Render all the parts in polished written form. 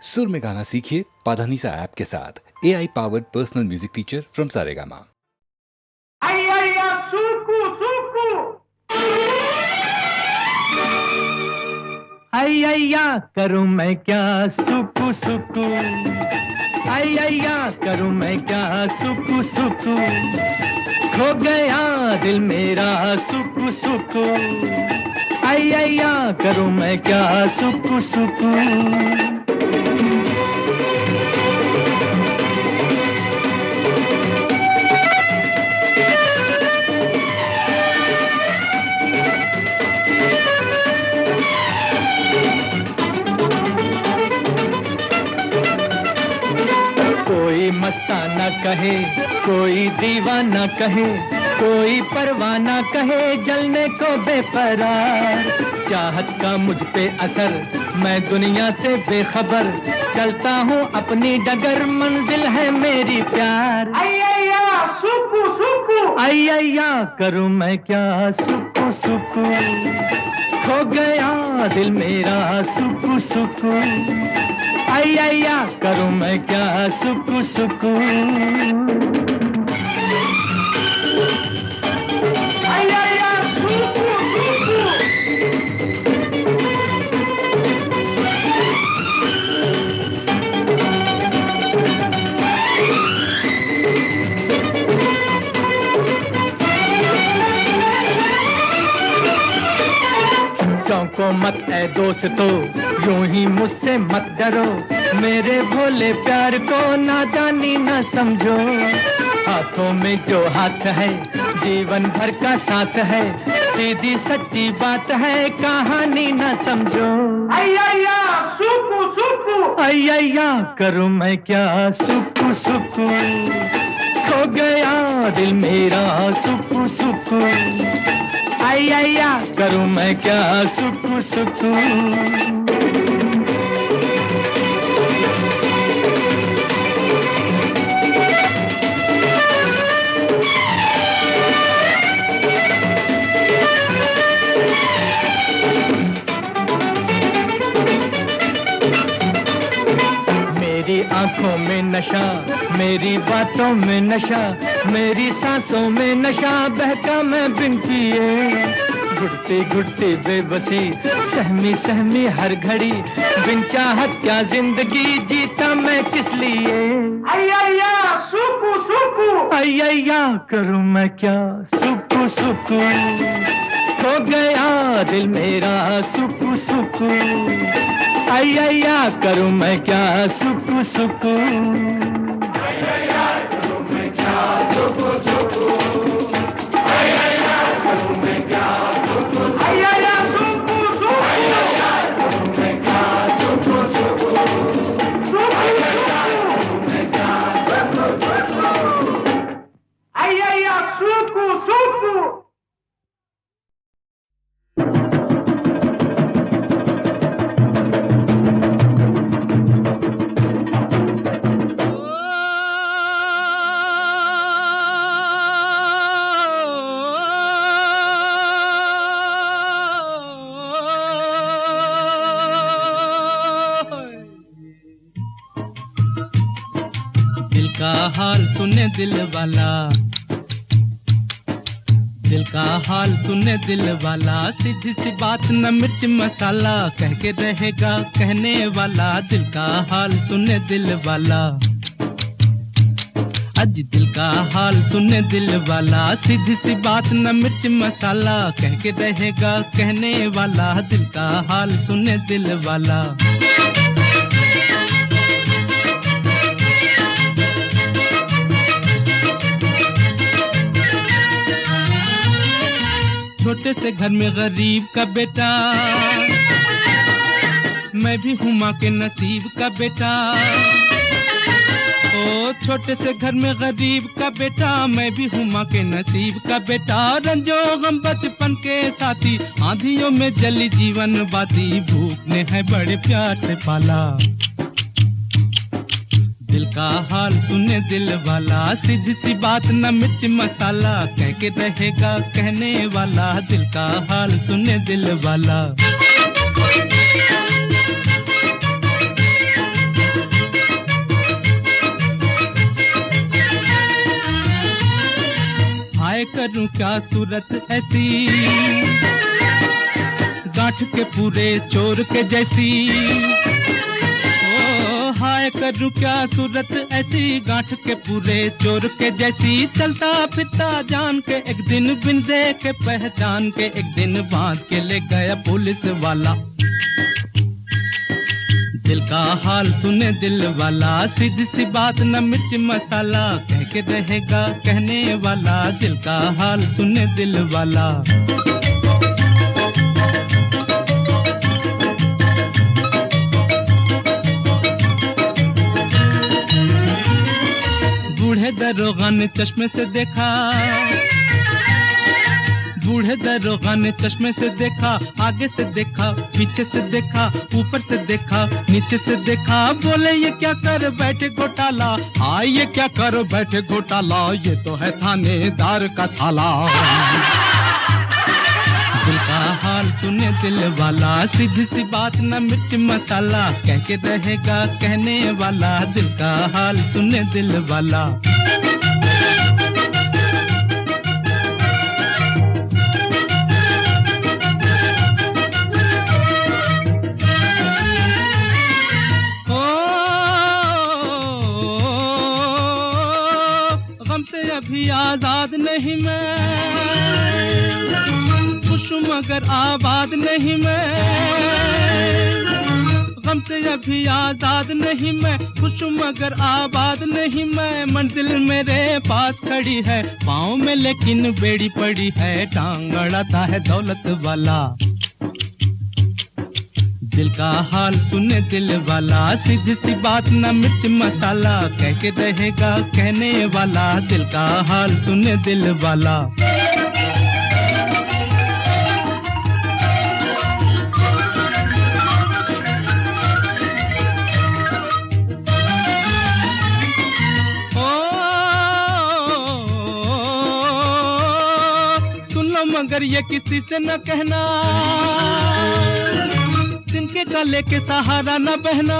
सुर में गाना सीखिए पाधानीसा ऐप के साथ। AI powered personal music teacher from Saregama. अय्या सुकु सुकु अय्या करूं मैं क्या सुकु सुकु अय्या करूं मैं क्या सुकु सुकु खो गया दिल मेरा सुकु सुकु अय्या करूं मैं क्या सुकु सुकु कोई मस्ताना कहे, कोई दीवाना कहे, कोई परवाना कहे, जलने को बेपरार। चाहत का मुझ पे असर, मैं दुनिया से बेखबर, चलता हूँ अपनी डगर, मंजिल है मेरी प्यार। अय्या सुकु सुकु अय्या करूँ मैं क्या सुकु सुकु खो गया दिल मेरा सुकु सुकु अय्या करूं मैं क्या सुकु सुकु अय्या सुकु सुकु चौंको मत ऐ दोस्तों, यूं ही मुझसे मत डरो, मेरे भोले प्यार को नादानी न समझो। हाथों में जो हाथ है, जीवन भर का साथ है, सीधी सच्ची बात है, कहानी न समझो। अय्या सुकु सुकु अय्या करूं मैं क्या सुकु सुकु खो गया दिल मेरा सुकु सुकु अय्या करूं मैं क्या सुकु सुकु मेरी आंखों में नशा, मेरी बातों में नशा, मेरी सांसों में नशा, बहका मैं बिन पिए। घुटती घुटती बेबसी, सहमी सहमी हर घड़ी, बिन चाहत क्या जिंदगी जीता मैं किस लिए। अय्या सुकु सुकु अय्या करूं मैं क्या सुकु सुकु खो गया दिल मेरा सुकु सुकु अय्या करूं मैं क्या सुकु सुकु अय्या करूं मैं क्या सुकु सुकु अय्या करूं मैं क्या सुकु अय्या सुकु सुकु अय्या करूं मैं क्या सुकु सुकु अय्या करूं मैं क्या सुकु सुकु अय्या सुकु सुकु का हाल सुने दिल वाला, दिल का हाल सुने दिल वाला, सीधी सी बात न मिर्च मसाला, कह के रहेगा कहने वाला, दिल का हाल सुने दिल वाला। आज दिल का हाल सुने दिल वाला, सीधी सी बात न मिर्च मसाला, कह के रहेगा कहने वाला, दिल का हाल सुने दिल वाला। छोटे से घर में गरीब का बेटा, मैं भी हूँ माँ के नसीब का बेटा। ओ छोटे से घर में गरीब का बेटा, मैं भी हूँ माँ के नसीब का बेटा। रंजो गम बचपन के साथी, आंधियों में जली जीवन बाती, भूख ने है बड़े प्यार से पाला। दिल का हाल सुने दिल वाला, सीधी सी बात न मिर्च मसाला, कह के रहेगा कहने वाला, दिल का हाल सुने दिल वाला। करूं क्या सूरत ऐसी, गांठ के पूरे चोर के जैसी। ओ हाय करूं क्या सूरत ऐसी, गांठ के पूरे चोर के जैसी। चलता फिरता जान के एक दिन, बिन देखे पहचान के एक दिन, बांध के ले गया पुलिस वाला। दिल का हाल सुने दिल वाला, सीधी सी बात न मिर्च मसाला, कह के रहेगा कहने वाला। दिल का हाल सुने दिल वाला। बूढ़े दरोगा ने चश्मे से देखा, बूढ़े दरोगा ने चश्मे से देखा, आगे से देखा, पीछे से देखा, ऊपर से देखा, नीचे से देखा। बोले ये क्या कर बैठे घोटाला, हाँ ये क्या कर बैठे घोटाला, ये तो है थानेदार का साला। दिल का हाल सुने दिल वाला, सीधी सी बात न मिर्च मसाला, कह के रहेगा कहने वाला। दिल का हाल सुने दिल वाला। गम से अभी आजाद नहीं मैं, खुश हूँ मगर आबाद नहीं मैं। गम से अभी आजाद नहीं मैं, खुश हूँ मगर आबाद नहीं मैं। मंजिल मेरे पास खड़ी है, पाँव में लेकिन बेड़ी पड़ी है। टांग अड़ाता है दौलत वाला। दिल का हाल सुने दिल वाला, सीधी सी बात न मिर्च मसाला, कह के रहेगा कहने वाला। दिल का हाल सुने दिल वाला। सुन लो मगर ये किसी से न कहना, तिनके गले के सहारा न बहना।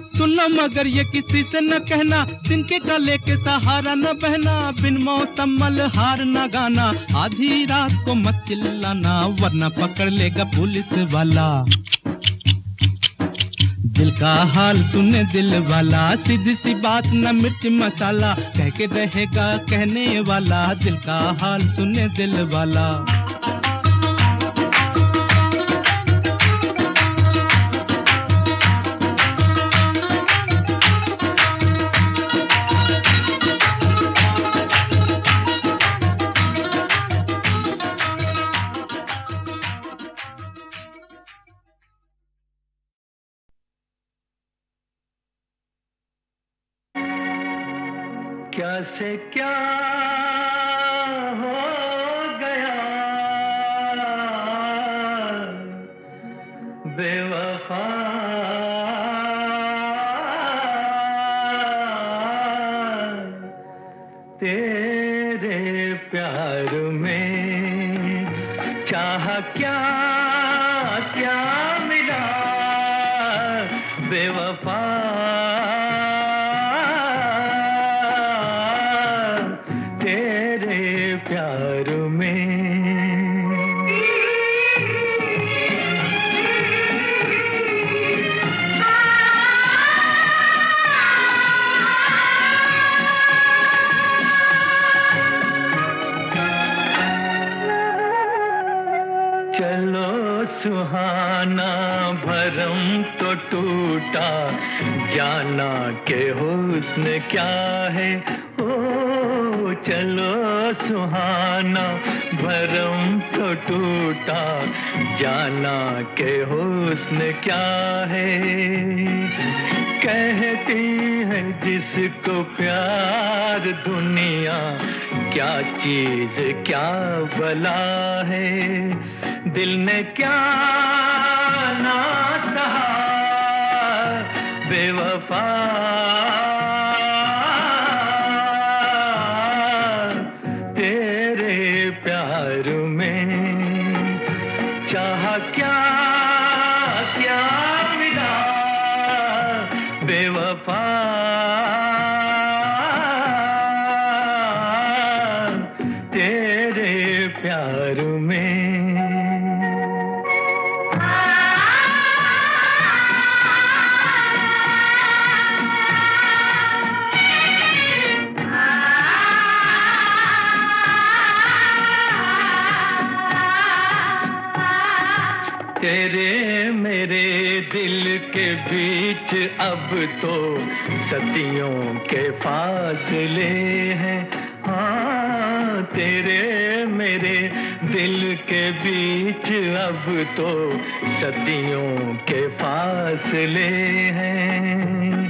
सुन लो मगर ये किसी से न कहना, तिनके गले के सहारा न बहना। बिन मौसम मल्हार न गाना, आधी रात को मत चिल्लाना, वरना पकड़ लेगा पुलिस वाला। दिल का हाल सुने दिल वाला, सीधी सी बात न मिर्च मसाला, कह के रहेगा कहने वाला। दिल का हाल सुने दिल वाला। क्या से क्या हो गया, बेवफा तेरे प्यार में। चाह क्या क्या मिला बेवफा, प्यार में। चलो सुहाना भरम तो टूटा, जाना के हुस्न क्या है। चलो सुहाना भरम तो टूटा, जाना के हुस्न क्या है। कहती है जिसको प्यार दुनिया, क्या चीज क्या भला है। दिल ने क्या ना सहा बेवफा, प्यार में। चाह क्या क्या मिला बेवफा, दिल के बीच अब तो सदियों के फासले हैं। हाँ, तेरे मेरे दिल के बीच अब तो सदियों के फासले हैं।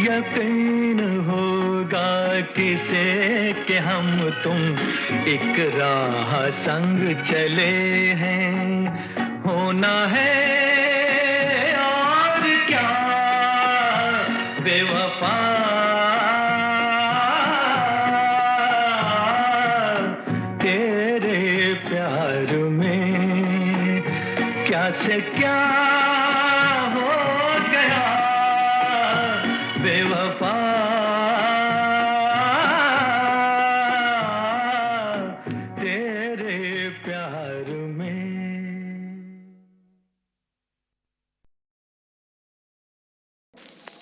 यकीन होगा किसे कि हम तुम एक राह संग चले हैं। होना है और क्या बेवफा, तेरे प्यार में क्या से क्या हो गया बेवफा, तेरे प्यार में।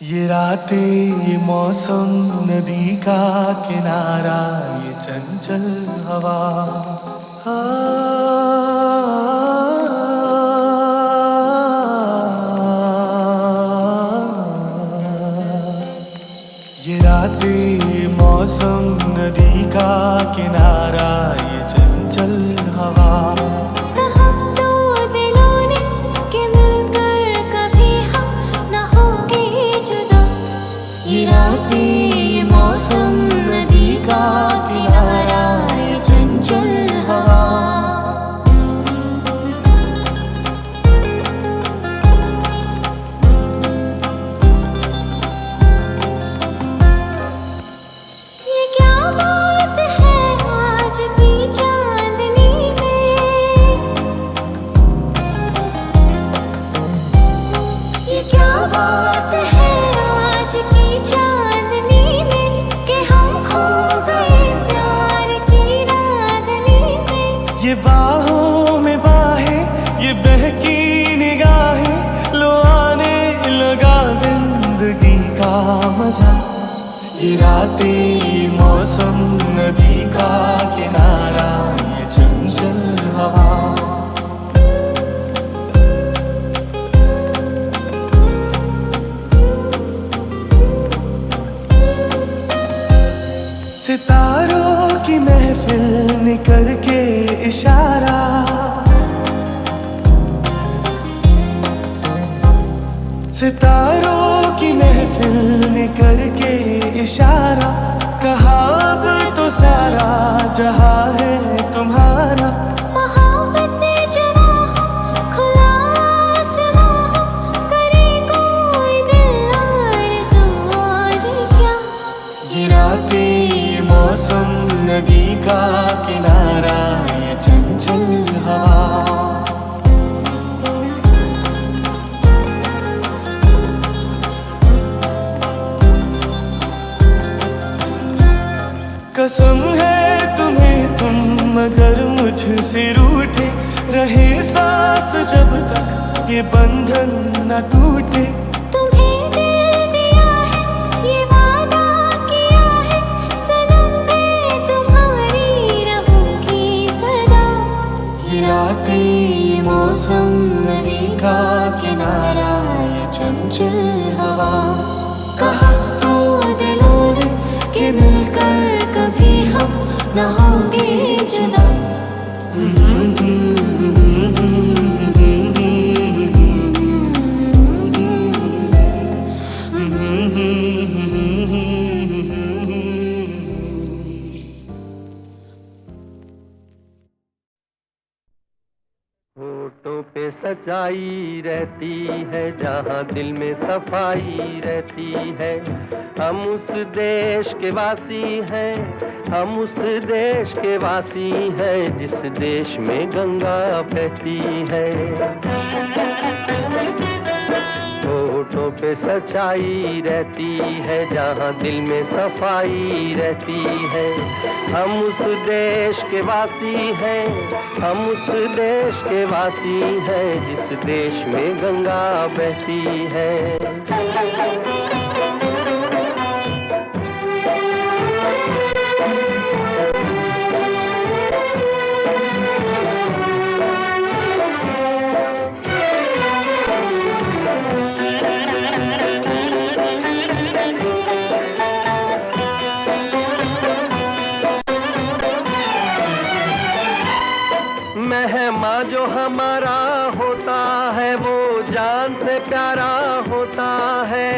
ये रातें, ये मौसम, नदी का किनारा, ये चंचल हवा, ये रातें, ये मौसम, नदी का किनारा, ये चंचल हवा। ये रातें, ये मौसम, नदी का किनारा, ये चंचल हवा। ये क्या बात है आज की चांदनी में, ये क्या बात है आज की चांदनी में कि हम खो गए प्यार की रागनी में। ये बाहों में बाहें, ये बहकी निगाहें, लो आने लगा जिंदगी का मजा। ये रातें, ये मौसम, नदी का किनारा, ये चंचल हवा। सितारों की महफिल ने करके इशारा, सितारों की महफिल ने करके इशारा, कहा अब तो सारा जहां है तुम्हारा। मौसम, नदी का किनारा, ये चंचल हवा। कसम है तुम्हें तुम अगर मुझसे रूठे, रहे सांस जब तक ये बंधन न टूटे। ये मौसम, नदी का किनारा, ये चंचल हवा। कहा तो दिलों ने कि मिलकर कभी हम न होंगे जुदा। होठों पे सच्चाई रहती है, जहाँ दिल में सफाई रहती है। हम उस देश के वासी हैं, हम उस देश के वासी हैं, जिस देश में गंगा बहती है। होठों पे सच्चाई रहती है, जहाँ दिल में सफाई रहती है। हम उस देश के वासी हैं, हम उस देश के वासी हैं, जिस देश में गंगा बहती है। होता है।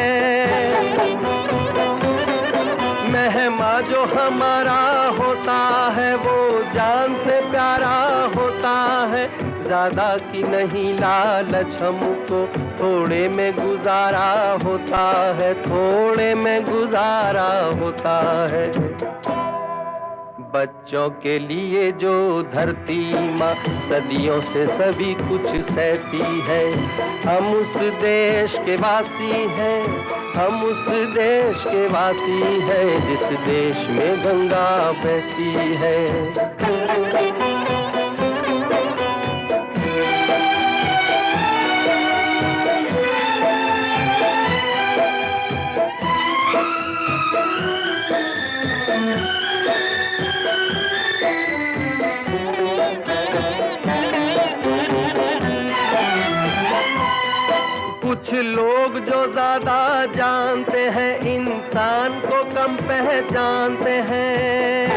मेहमा जो हमारा होता है वो जान से प्यारा होता है। ज्यादा की नहीं लालच हमको, थोड़े में गुजारा होता है, थोड़े में गुजारा होता है। बच्चों के लिए जो धरती माँ सदियों से सभी कुछ सहती है। हम उस देश के वासी हैं, हम उस देश के वासी हैं जिस देश में गंगा बहती है। कुछ लोग जो ज्यादा जानते हैं इंसान को कम पहचानते हैं।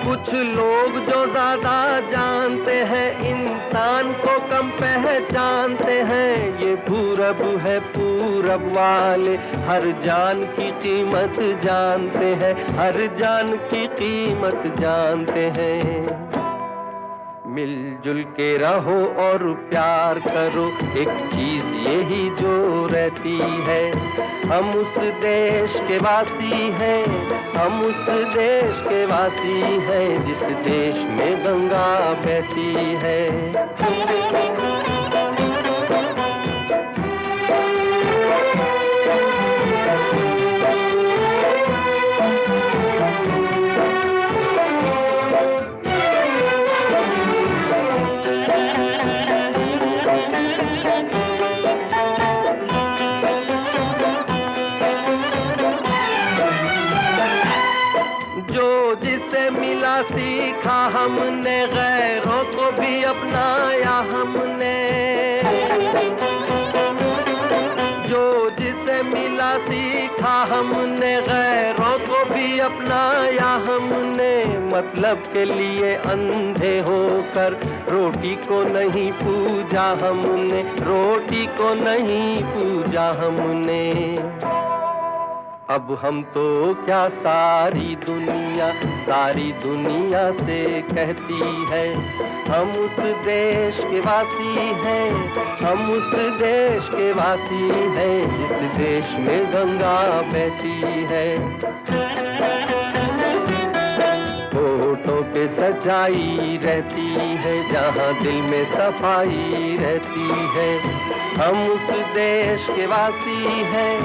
कुछ लोग जो ज्यादा जानते हैं इंसान को कम पहचानते हैं। ये पूरब है, पूरब वाले हर जान की कीमत जानते हैं, हर जान की कीमत जानते हैं। मिलजुल के रहो और प्यार करो, एक चीज यही जो रहती है। हम उस देश के वासी हैं, हम उस देश के वासी हैं जिस देश में गंगा बहती है। सीखा हमने, गैरों को भी अपनाया हमने। जो जिसे मिला सीखा हमने, गैरों को भी अपनाया हमने। मतलब के लिए अंधे होकर रोटी को नहीं पूजा हमने, रोटी को नहीं पूजा हमने। अब हम तो क्या सारी दुनिया से कहती है। हम उस देश के वासी हैं, हम उस देश के वासी हैं जिस देश में गंगा बहती है। होठों पे सच्चाई रहती है, जहाँ दिल में सफाई रहती है। हम उस देश के वासी हैं,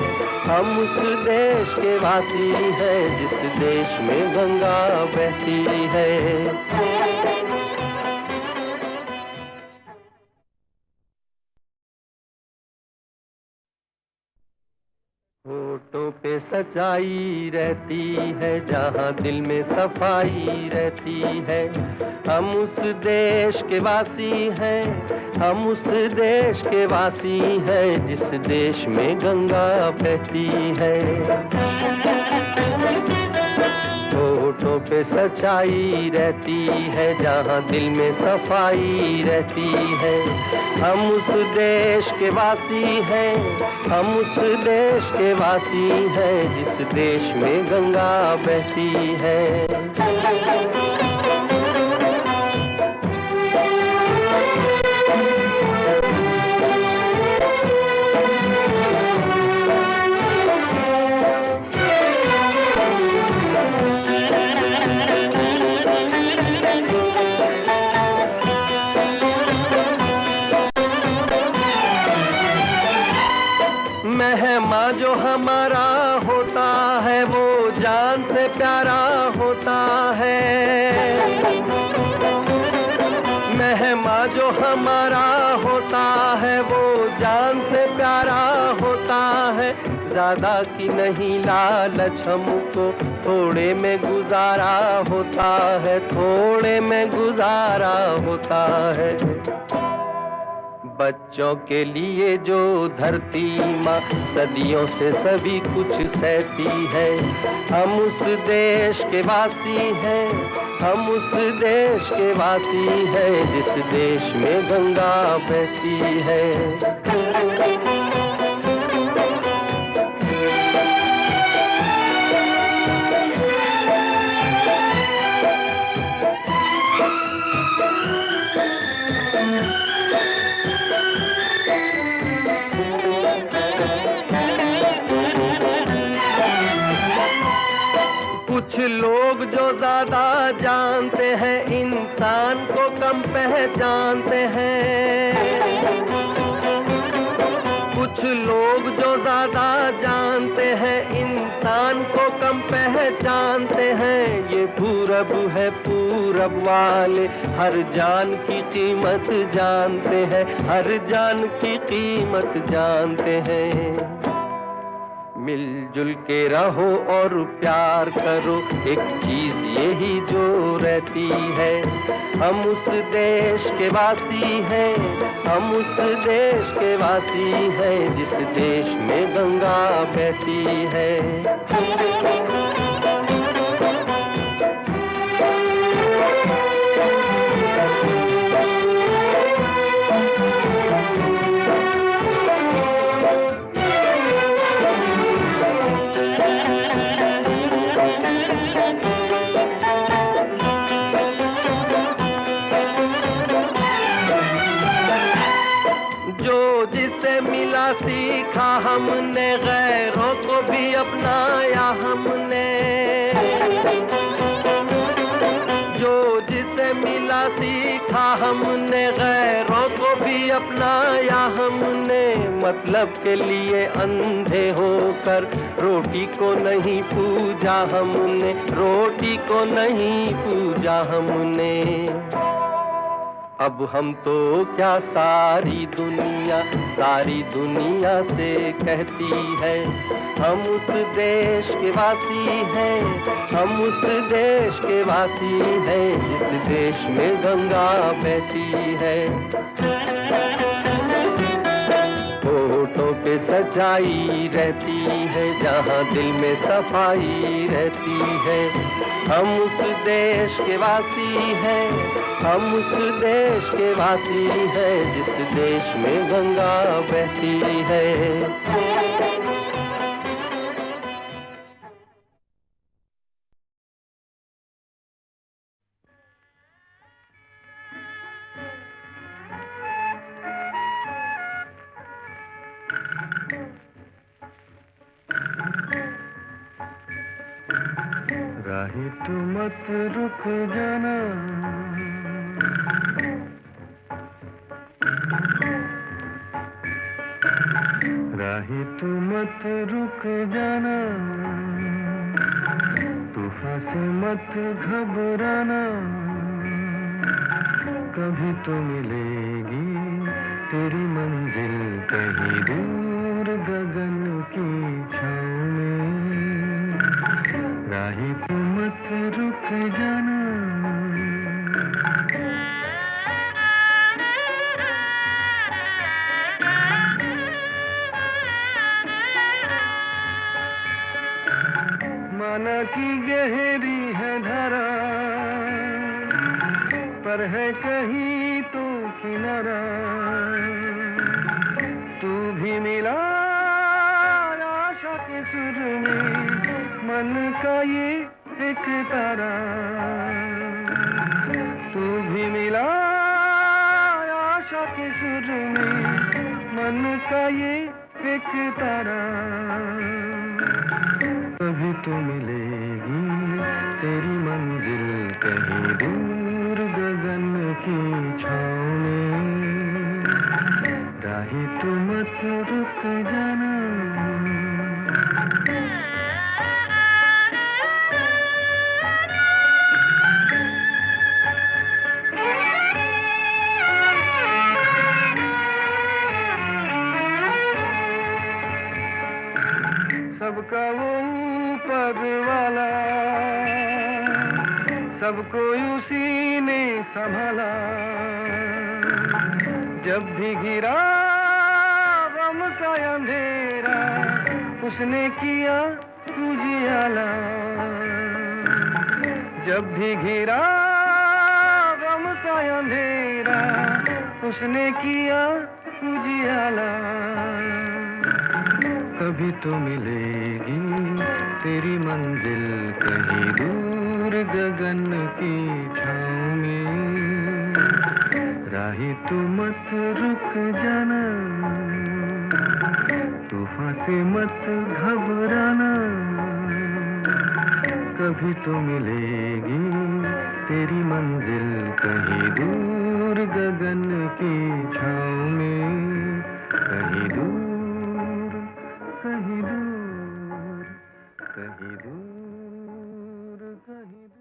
हम उस देश के वासी हैं जिस देश में गंगा बहती है। होठों पे सच्चाई रहती है, जहाँ दिल में सफाई रहती है। हम उस देश के वासी हैं, हम उस देश के वासी हैं जिस देश में गंगा बहती है। होठों पे सच्चाई रहती है, जहाँ दिल में सफाई रहती है। हम उस देश के वासी हैं, हम उस देश के वासी हैं जिस देश में गंगा बहती है। मेहमा जो हमारा होता है वो जान से प्यारा होता है। मेहमा जो हमारा होता है वो जान से प्यारा होता है। ज्यादा की नहीं लालच हमको, थोड़े में गुजारा होता है, थोड़े में गुजारा होता है। बच्चों के लिए जो धरती माँ सदियों से सभी कुछ सहती है। हम उस देश के वासी हैं, हम उस देश के वासी हैं जिस देश में गंगा बहती है। कुछ लोग जो ज्यादा जानते हैं इंसान को कम पहचानते हैं। कुछ लोग जो ज्यादा जानते हैं इंसान को कम पहचानते हैं। ये पूरब है पूरब वाले हर जान की कीमत जानते हैं, हर जान की कीमत जानते हैं। मिलजुल के रहो और प्यार करो, एक चीज यही जो रहती है। हम उस देश के वासी हैं, हम उस देश के वासी हैं जिस देश में गंगा बहती है। मिला सीखा हमने, गैरों को भी अपनाया हमने। जो जिसे मिला सीखा हमने, गैरों को भी अपनाया हमने। मतलब के लिए अंधे होकर रोटी को नहीं पूजा हमने, रोटी को नहीं पूजा हमने। अब हम तो क्या सारी दुनिया से कहती है। हम उस देश के वासी हैं, हम उस देश के वासी हैं जिस देश में गंगा बहती है। होठों पे सच्चाई रहती है, जहाँ दिल में सफाई रहती है। हम उस देश के वासी हैं, हम उस देश के वासी हैं जिस देश में गंगा बहती है। राही तू मत रुक जाना, राही तू मत रुक जाना, तूफान से मत घबराना। कभी तो मिलेगी तेरी मंजिल कहीं दूर गगन की छाँव में। राही तू मत रुक जाना। माना की गहरी है धारा, पर है कहीं तो किनारा। तू भी मिला आशा के सुर में, मन का ये एक तारा। तू भी मिला आशा के सुर में, मन का ये एक तारा। कभी तो मिलेगी तेरी मंजिल कहीं दूर गगन की छाँव में। राही तू मत रुक जाना। सबका वो ऊपर वाला, सबको उसी ने संभाला। जब भी घिरा गम का अंधेरा, उसने किया उजियाला। जब भी घिरा गम का अंधेरा उसने किया उजियाला। कभी तो मिलेगी तेरी मंजिल कहीं दूर गगन की छाँव में। राही तू मत रुक जाना, तूफान से मत घबराना। कभी तो मिलेगी तेरी मंजिल कहीं दूर गगन की छाँव में। कहीं दूर, कहीं दूर, कहीं दूर, कहीं दूर।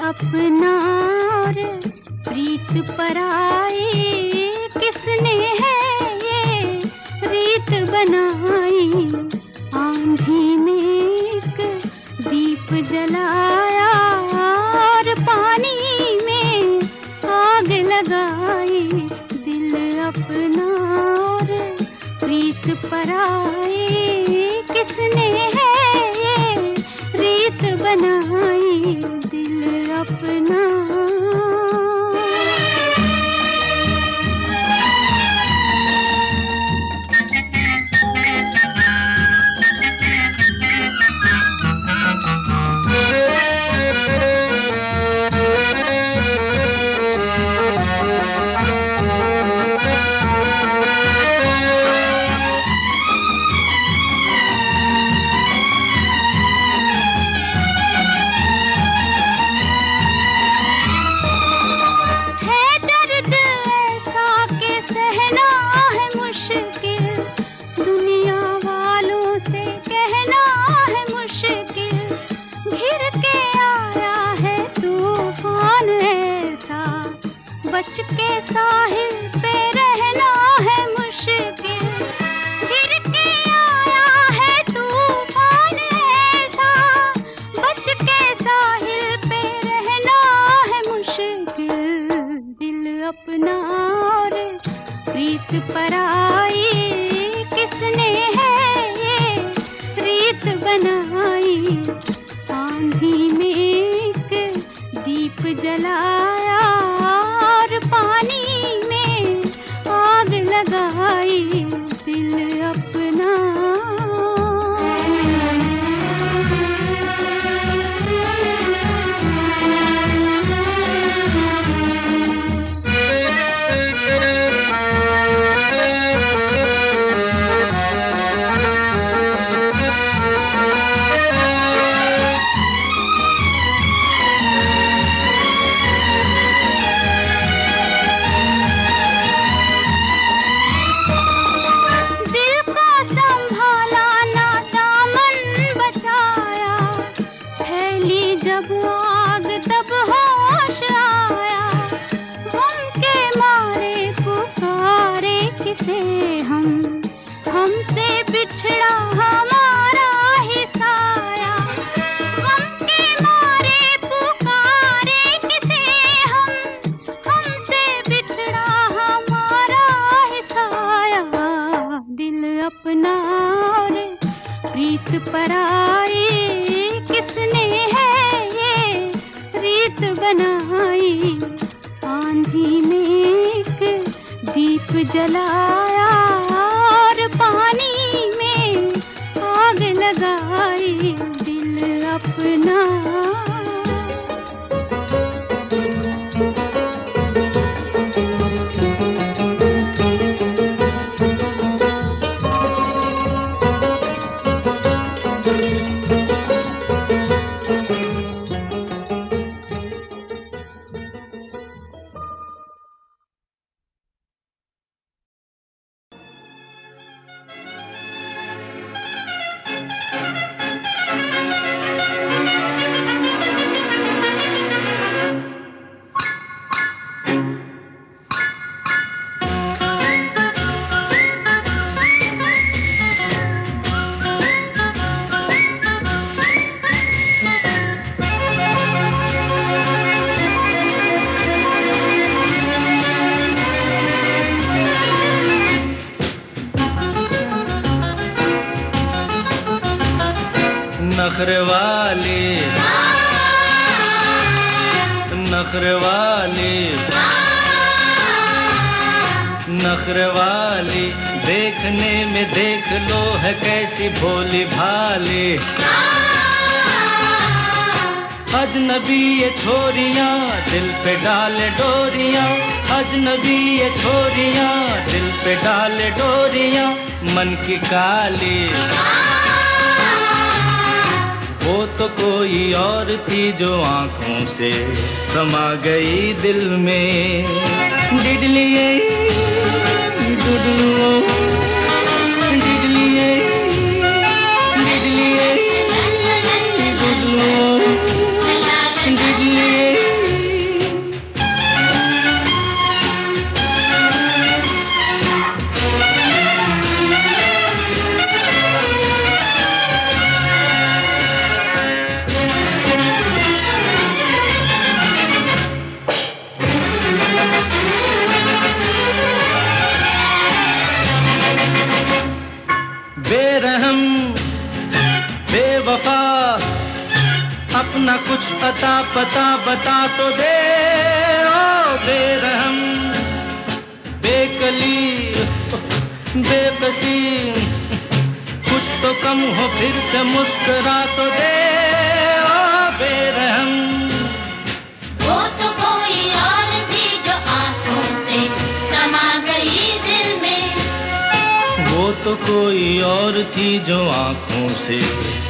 अपना और प्रीत पराई, किसने है ये रीत बनाई। आंधी में एक दीप जलाया और पानी में आग लगाई। दिल अपना और प्रीत पराई, किसने है ये रीत बनाई। दिल अपना बच के साहिल पे रहना है मुश्किल। गिर के आया है तूफान ऐसा, बच के साहिल पे रहना है मुश्किल। दिल अपना और प्रीत पराई, किसने है ये रीत बनाई। आंधी में एक दीप जलाया और पानी में आग लगाई। दिल अपना जब आग तब होश आया। गम के मारे पुकारे किसे हम, हमसे बिछड़ा हमारा ही साया। गम के मारे पुकारे किसे हम, हमसे बिछड़ा हमारा ही साया। दिल अपना और प्रीत पराई, किसने है रीत बनाई। आंधी में एक दीप जलाया और पानी में आग लगाई। दिल अपना नखरे वाली नखरे वाली नखरे वाली, देखने में देख लो है कैसी भोली भाली। अजनबी ये छोरियां दिल पे डाले डोरियां, अजनबी ये छोरियां दिल पे डाले डोरियां, मन की काली। वो तो कोई और थी जो आंखों से समा गई दिल में। डिडलिए डुडलुओ डिडलिए डिडलिए डुडलुओ डिडलिए। बेरहम बेवफा अपना कुछ अता पता बता तो दे। ओ बेरहम बेकली बेबसी, कुछ तो कम हो फिर से मुस्कुरा तो दे। ओ बेरहम वो तो कोई और थी जो आंखों से समा गई दिल में। वो तो कोई और थी जो आंखों से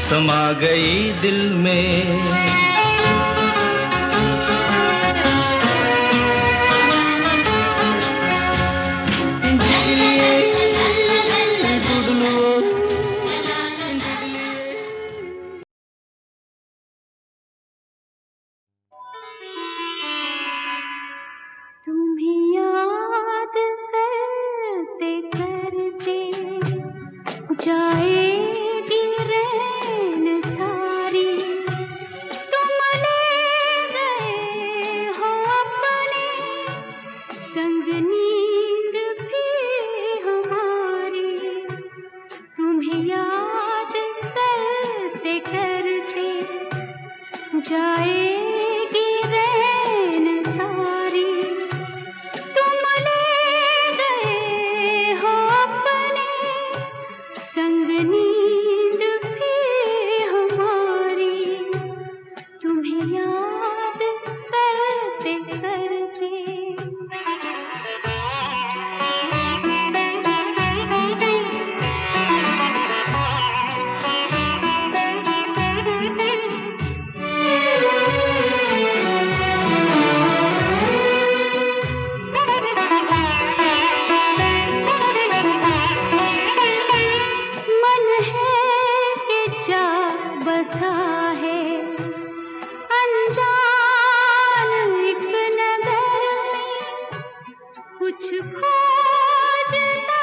समा गई दिल में। तुम्हें याद करते करते जाएगी रैन सारी, तुम ले गए हो अपने संग नींद भी हमारी। तुम्हें याद करते करते जाएगी रैन सारी, तुम ले गए हो अपने संग नींद भी हमारी। तुम्हें याद करते करते मन है कि जा बसा है अनजान एक नगर में, कुछ खोजता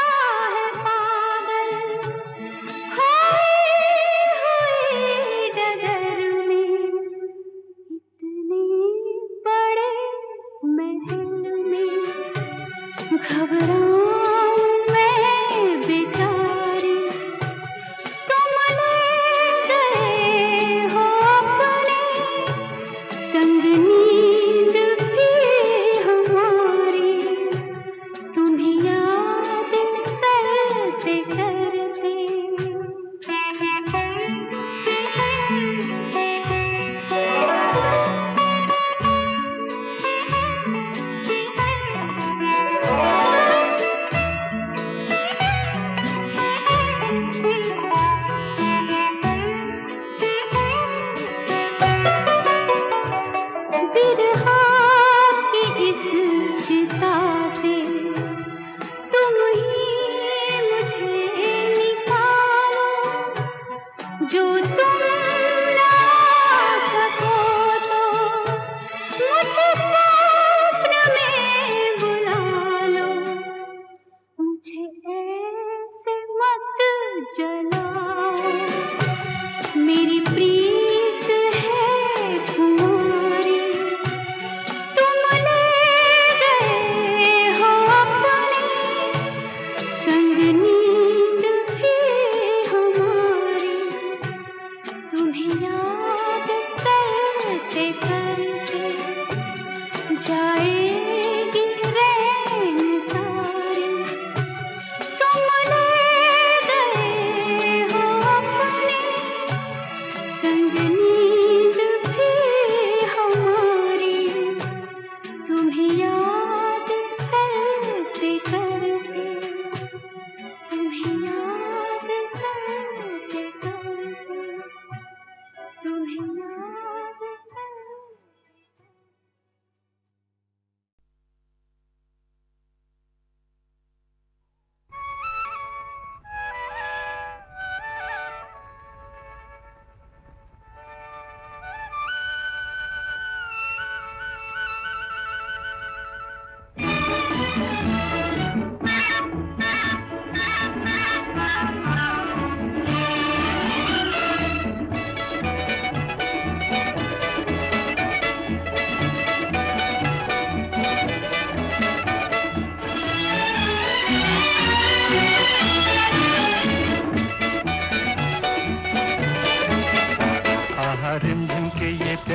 है पागल खोई हुई डगर में। इतने बड़े महल में घबराऊं मैं बेचारी, तुम ले गए हो अपने संग नींद भी हमारी। तुम्हें याद करते करते बिरहा की इस चिता से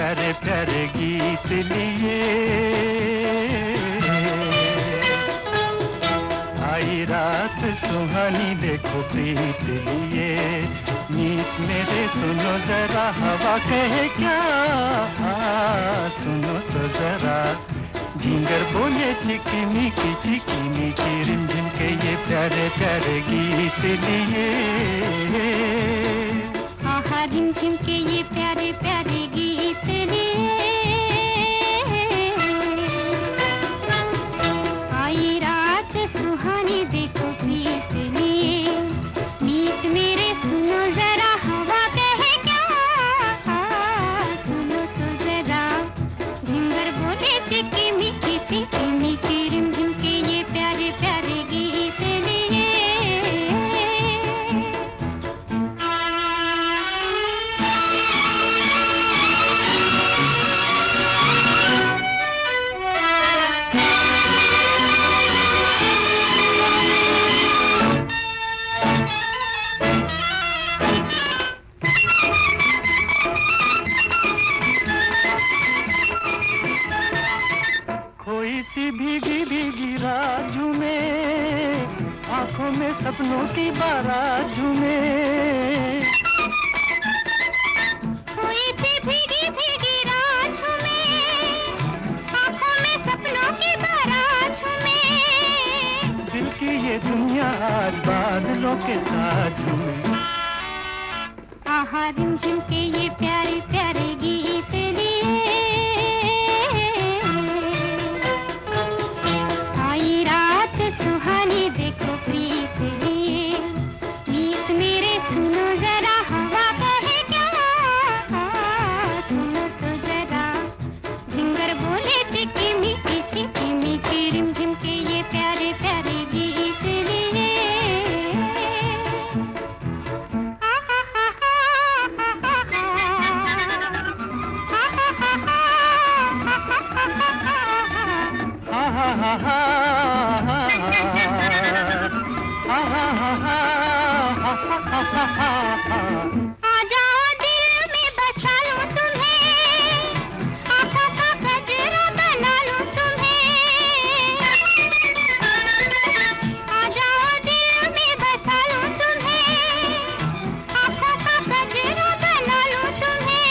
प्यारे प्यारे गीत लिए। आई रात सुहानी देखो प्रीत लिए, मीत मेरे सुनो जरा हवा कहे क्या, सुनो तो जरा झिंगर बोले चिकनी की रिमझिम के ये प्यारे प्यारे गीत लिए। आहा रिमझिम के ये प्यारे प्यारे गीत लिए। आई रात सुहानी देखो प्रीत लिए, मीत मेरे सुनो जरा हवा कहे क्या, सुनो तो जरा झिंगर बोले चिकी रिमझिम के ये प्यारे प्यारे गीत लिए। कोई सी भीगी भीगी रात झूमे, आंखों में सपनों की बारात झूमे। कोई सी भीगी भीगी रात झूमे, आंखों में सपनों की बारात झूमे। दिल की ये दुनिया आज बादलों के साथ झूमे। आहा रिमझिम के ये प्यारे प्यारे गीत लिए। आई रात सुहानी देखो प्रीत लिए, मीत मेरे सुनो जरा हवा कहे क्या, सुनो तो जरा झिंगर बोले चिकी मिकी रिमझिम के ये प्यारे प्यारे गीत लिए। आ जाओ दिल में बसा लूं तुम्हें, आँखों का गजरा बना लूं तुम्हें। आ जाओ दिल में बसा लूं तुम्हें, आँखों का गजरा बना लूं तुम्हें।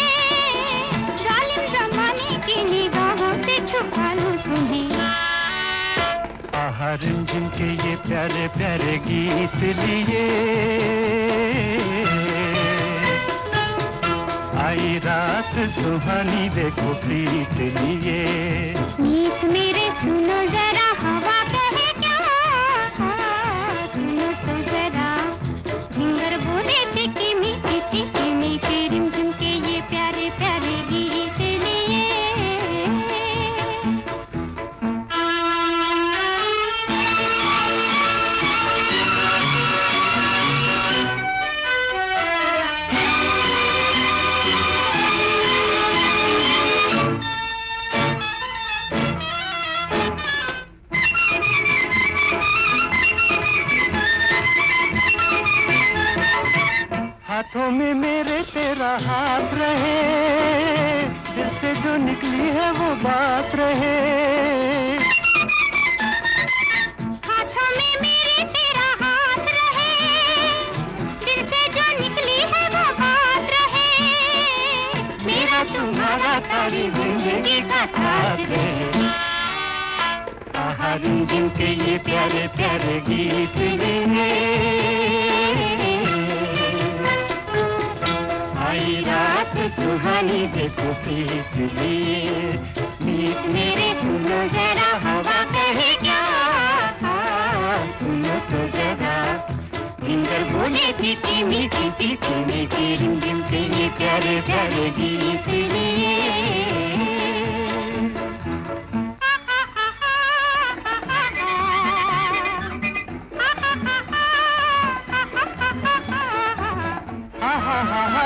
जालिम जमाने की निगाहों से छुपा लूं तुम्हें। आहा रिमझिम के ये प्यारे प्यारे गीत लिए। आई रात सुहानी देखो प्रीत लिए, मीत मेरे सुनो जरा हवा कहे क्या, सुनो तो जरा झिंगर बोले चिकी मिकी रिमझिम के ये प्यारे प्यारे गीत लिए। हाथों में मेरे तेरा हाथ रहे, दिल से जो निकली है वो बात रहे। हाथों में मेरे तेरा हाथ रहे, दिल से जो निकली है वो बात रहे। मेरा तुम्हारा सारी जिंदगी का साथ रहे। आहा रिमझिम के ये प्यारे प्यारे गीत लिए। आई रात सुहानी देखो प्रीत लिए, मीत मेरे सुनो जरा हवा कहे क्या, सुनो तो जरा झिंगर बोले चिकी मिकी रिमझिम के ये प्यारे प्यारे गीत लिए। हा हा हा हा